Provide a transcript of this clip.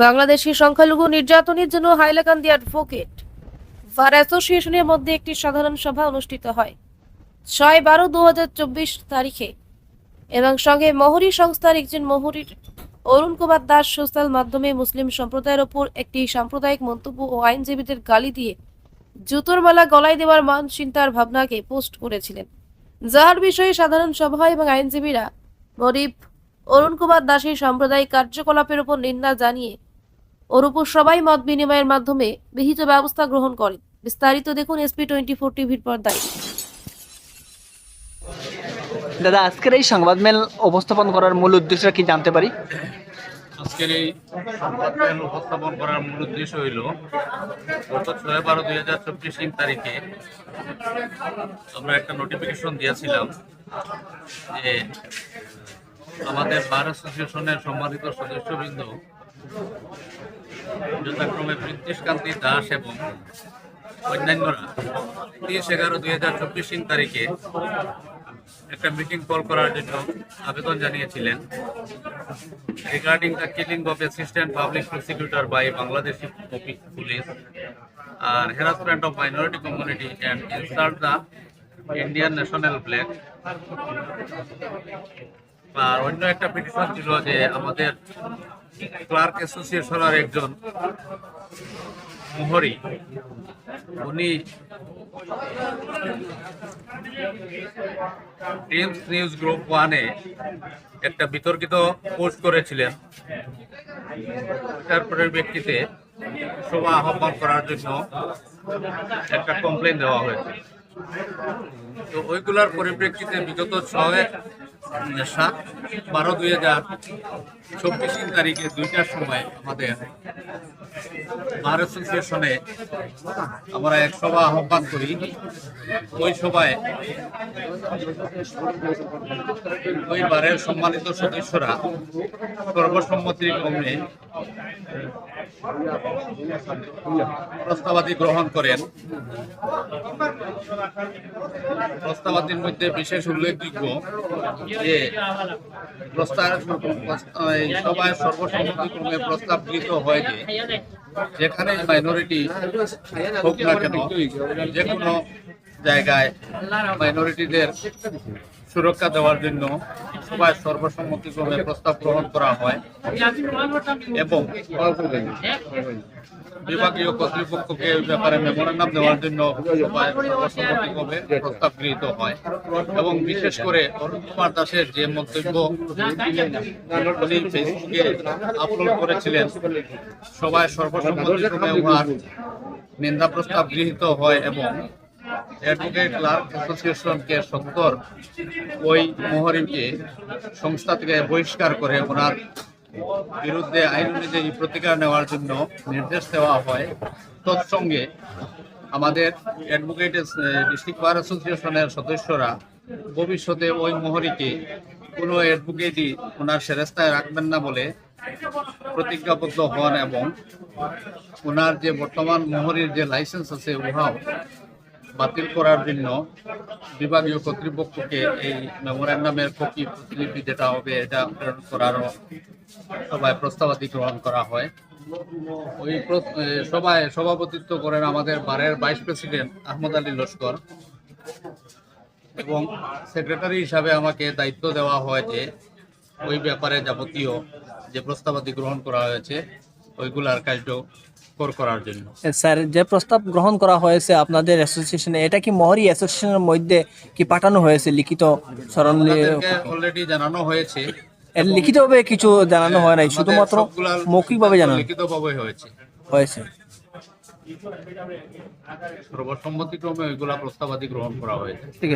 বাংলাদেশি সংখ্যালঘু নির্যাতনের জন্য হাইলাকান্দি অ্যাডভোকেট বার অ্যাসোসিয়েশনের মধ্যে একটি সাধারণ সভা অনুষ্ঠিত হয় 6/12/2024 তারিখে এবং সঙ্গে মহরী সংস্থার একজন মহরীর অরুণ কুমার দাস সোশ্যাল মাধ্যমে মুসলিম সম্প্রদায়ের ওপর একটি সাম্প্রদায়িক মন্তব্য ও আইনজীবীদের গালি দিয়ে জুতোর মালা গলায় দেওয়ার মান চিন্তার ভাবনাকে পোস্ট করেছিলেন, যার বিষয়ে সাধারণ সভা এবং আইনজীবীরা মরিব অরুণ কুমার দাসের সাম্প্রদায়িক কার্যকলাপের উপর নিন্দা জানিয়ে ওর উপর সবাই মত বিনিময়ের মাধ্যমে বিহিত ব্যবস্থা গ্রহণ করেন। বিস্তারিত দেখুন SP24 টিভির পর্দায়। দাদা, আজকের এই সংবাদ মেল উপস্থাপন করার মূল উদ্দেশ্য কি জানতে পারি? আজকের এই সংবাদ মেল উপস্থাপন করার মূল উদ্দেশ্য হইল গত 6/12/2024 তারিখে আমরা একটা নোটিফিকেশন দিয়েছিলাম যে আমাদের বার অ্যাসোসিয়েশনের সম্মানিত সদস্যবৃন্দ যথাক্রমে প্রিন্তিশ কান্তি দাস এবং অন্যান্যরা 30/11/2024 তারিখে একটা মিটিং কল করার জন্য আবেদন জানিয়েছিলেন regarding the killing of assistant public prosecutor by Bangladeshi police আর harassment of minority community and insult the Indian national flag. আর অন্য একটা পিটিশন ছিল যে আমাদের ক্লার্ক অ্যাসোসিয়েশনের একজন মোহরি উনি টিমস নিউজ গ্রুপ 1-এ একটা বিতর্কিত পোস্ট করেছিলেন। তার পরিপ্রেক্ষিতে সভা আহ্বান করার জন্য একটা কমপ্লেন দেওয়া হয়েছে। তো ওইগুলার পরিপ্রেক্ষিতে বিগত 7/12/2024 তারিখে 2টার সময় আমাদের বার অ্যাসোসিয়েশনে আমরা এক সভা আহ্বান করি। ওই সভায় ওই বারের সম্মানিত সদস্যরা সর্বসম্মতিক্রমে প্রস্তাবাদি গ্রহণ করেন। প্রস্তাবাদির মধ্যে বিশেষ উল্লেখযোগ্য যে সভায় সর্বসম্মতিক্রমে প্রস্তাব গৃহীত হয় যে যেখানে মাইনরিটি হোক না কেন, যে কোনো জায়গায় মাইনরিটিদের সুরক্ষা দেওয়ার জন্য সবাই সর্বসম্মতিক্রমে প্রস্তাব গ্রহণ করা হয় এবং বিভাগীয় কর্তৃপক্ষকে এই ব্যাপারে মেমোরেন্ডাম দেওয়ার জন্য সবাই সর্বসম্মতিক্রমে প্রস্তাব গৃহীত হয়। এবং বিশেষ করে অরুণ কুমার দাসের যে মন্তব্য উনি ফেসবুকে আপলোড করেছিলেন, সবাই সর্বসম্মতিক্রমে উহার নিন্দা প্রস্তাব গৃহীত হয় এবং অ্যাডভোকেট ক্লার্ক অ্যাসোসিয়েশনকে সত্তর ওই মোহরিমকে সংস্থা থেকে বহিষ্কার করে ওনার বিরুদ্ধে আইন অনুযায়ী প্রতিকার নেওয়ার জন্য নির্দেশ দেওয়া হয়। তৎসঙ্গে আমাদের অ্যাডভোকেট ডিস্ট্রিক্ট বার অ্যাসোসিয়েশনের সদস্যরা ভবিষ্যতে ওই মোহরিকে কোনো অ্যাডভোকেটই ওনার সেরেস্তায় রাখবেন না বলে প্রতিজ্ঞাবদ্ধ হন এবং ওনার যে বর্তমান মোহরির যে লাইসেন্স আছে উহাও বাতিল করার জন্য বিভাগীয় কর্তৃপক্ষকে এই মেমোরেন্ডামের কপি প্রতিলিপি যেটা হবে এটা প্রেরণ করারও সবাই প্রস্তাবাদি গ্রহণ করা হয়। ওই সভায় সভাপতিত্ব করেন আমাদের বারের ভাইস প্রেসিডেন্ট আহমদ আলী লস্কর এবং সেক্রেটারি হিসাবে আমাকে দায়িত্ব দেওয়া হয় যে ওই ব্যাপারে যাবতীয় যে প্রস্তাবাদি গ্রহণ করা হয়েছে ওইগুলার কার্যকর করার জন্য। স্যার, যে প্রস্তাব গ্রহণ করা হয়েছে আপনাদের অ্যাসোসিয়েশনে, এটা কি মহরী অ্যাসোসিয়েশনের মধ্যে কি পাঠানো হয়েছে লিখিত অলরেডি জানানো হয়েছে। লিখিতভাবে কিছু জানানো হয় নাই, শুধুমাত্র মৌখিকভাবে জানানো লিখিতভাবে হয়েছে। সর্বসম্মতিক্রমে ওইগুলা প্রস্তাবাদি গ্রহণ করা হয়েছে। ঠিক আছে।